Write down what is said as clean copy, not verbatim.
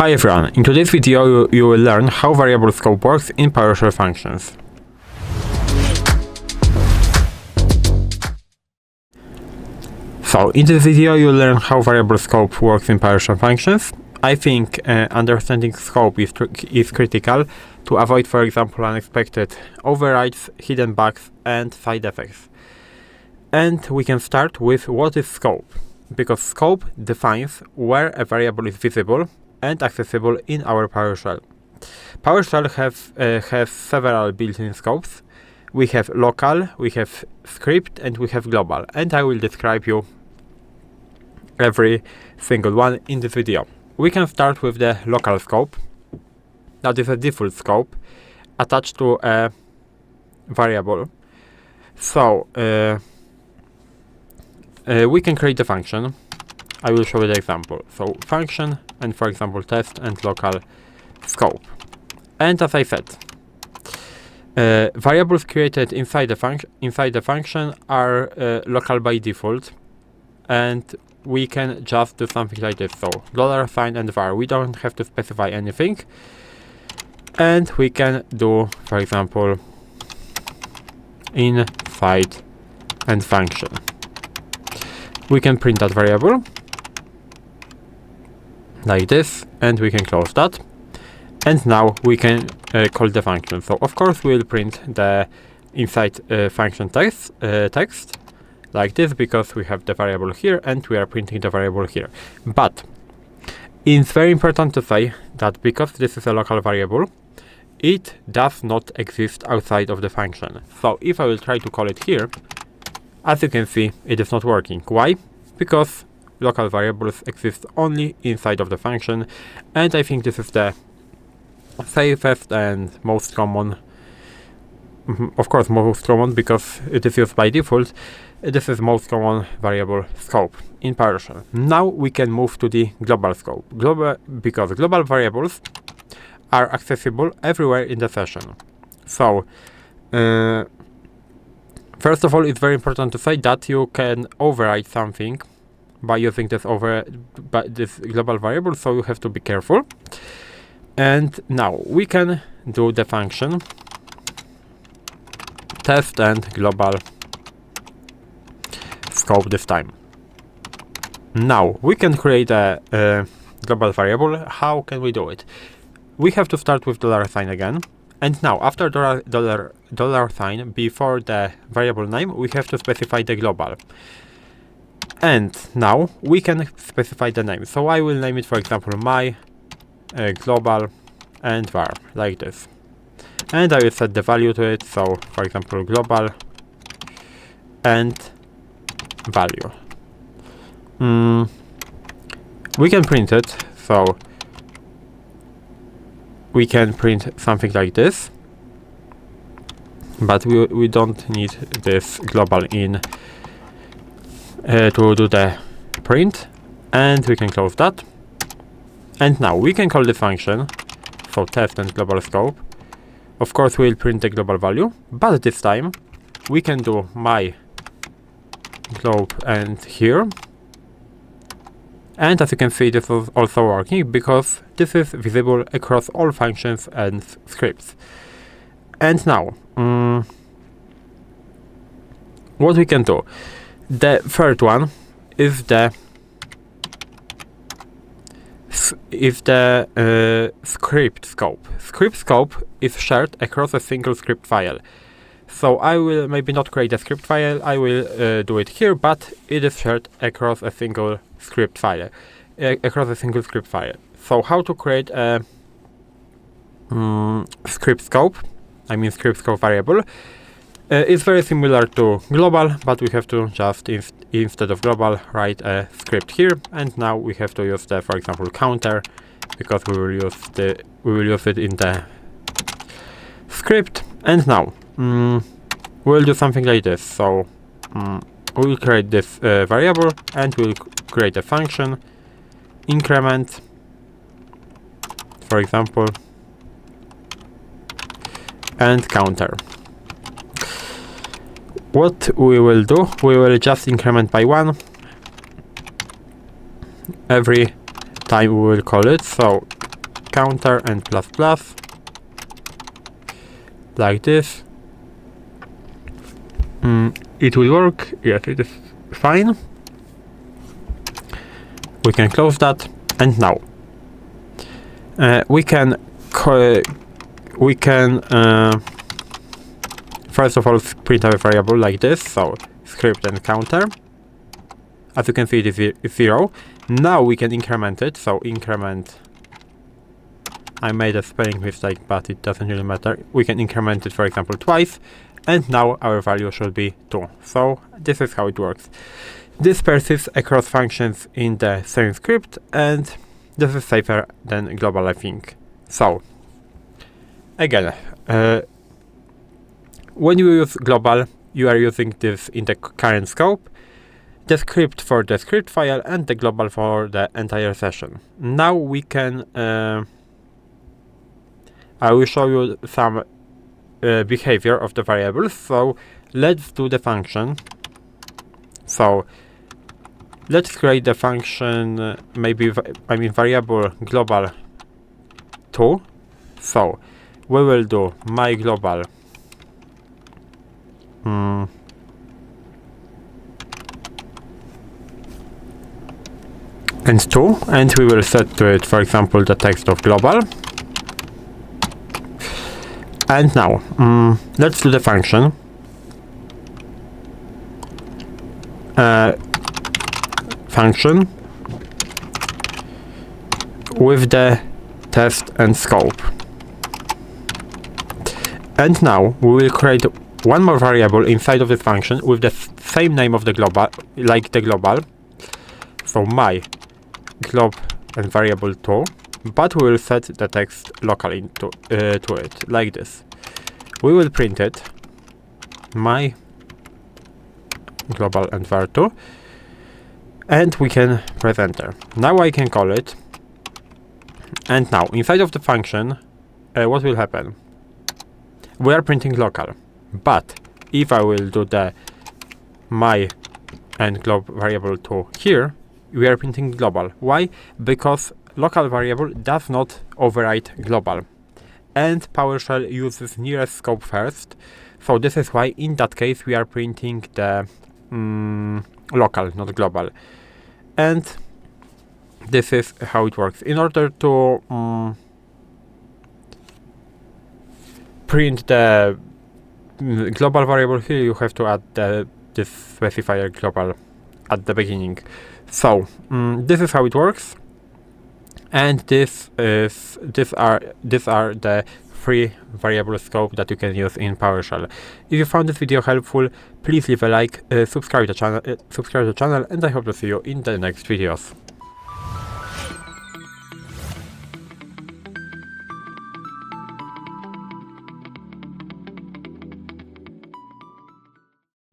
Hi everyone, in today's video you will learn how variable scope works in PowerShell functions. So in this video you will learn how variable scope works in PowerShell functions. I think understanding scope is critical to avoid, for example, unexpected overrides, hidden bugs and side effects. And we can start with what is scope, because scope defines where a variable is visible and accessible in our PowerShell. PowerShell has several built-in scopes. We have local, we have script, and we have global. And I will describe you every single one in this video. We can start with the local scope. That is a default scope attached to a variable. So we can create a function. I will show you the example. So function and, for example, test and local scope. And as I said, variables created inside the function are local by default, and we can just do something like this. So $sign and var. We don't have to specify anything, and we can do, for example, inside and function. We can print that variable like this, and we can close that. And now we can call the function. So of course we will print the inside function text like this, because we have the variable here and we are printing the variable here. But it's very important to say that because this is a local variable, it does not exist outside of the function. So if I will try to call it here, as you can see, it is not working. Why? Because local variables exist only inside of the function, and I think this is the safest and most common, of course most common because it is used by default. This is most common variable scope in PowerShell. Now we can move to the global scope, because global variables are accessible everywhere in the session. So first of all, it's very important to say that you can override something by using this global variable, so you have to be careful. And now we can do the function test and global scope this time. Now we can create a global variable. How can we do it? We have to start with $sign again, and now after $sign before the variable name, we have to specify the global. And now we can specify the name. So I will name it, for example, my global and var, like this. And I will set the value to it. So for example, global and value. We can print it. So we can print something like this, but we don't need this global in to do the print, and we can close that. And now we can call the function, so test and global scope. Of course we will print the global value, but this time we can do my globe and here. And as you can see, this is also working because this is visible across all functions and scripts. And now what we can do. The third one is the script scope. Script scope is shared across a single script file. So I will maybe not create a script file, I will do it here, but it is shared across a single script file. So how to create a script scope variable? It's very similar to global, but we have to just instead of global write a script here, and now we have to use the, for example, counter, because we will use it in the script. And now we'll do something like this. So we'll create this variable, and we'll create a function increment, for example, and counter. What we will do, we will just increment by 1 every time we will call it. So counter and plus plus, like this. It will work. Yes, it is fine. We can close that, and now we can first of all print a variable like this. So script and counter. As you can see, it is 0. Now we can increment it. So increment. I made a spelling mistake, but it doesn't really matter. We can increment it, for example, twice, and now our value should be 2. So this is how it works. This persists across functions in the same script, and this is safer than global, I think. So again, when you use global, you are using this in the current scope, the script for the script file, and the global for the entire session. Now we can I will show you some behavior of the variables. So let's do the function. So let's create the function, variable global 2. So we will do my global and 2, and we will set to it, for example, the text of global. And now let's do the function with the test and scope. And now we will create one more variable inside of this function with the same name of the global, like the global. So my glob and variable 2, but we will set the text locally to it, like this. We will print it, my global and var2, and we can press enter. Now I can call it, and now inside of the function, what will happen? We are printing local, but if I will do the my and glob variable 2 here, we are printing global. Why? Because local variable does not override global, and PowerShell uses nearest scope first. So this is why in that case we are printing the local, not global. And this is how it works. In order to print the global variable here, you have to add this specifier global at the beginning. So this is how it works, and these are the 3 variable scope that you can use in PowerShell. If you found this video helpful, please leave a like, subscribe to the channel, and I hope to see you in the next videos.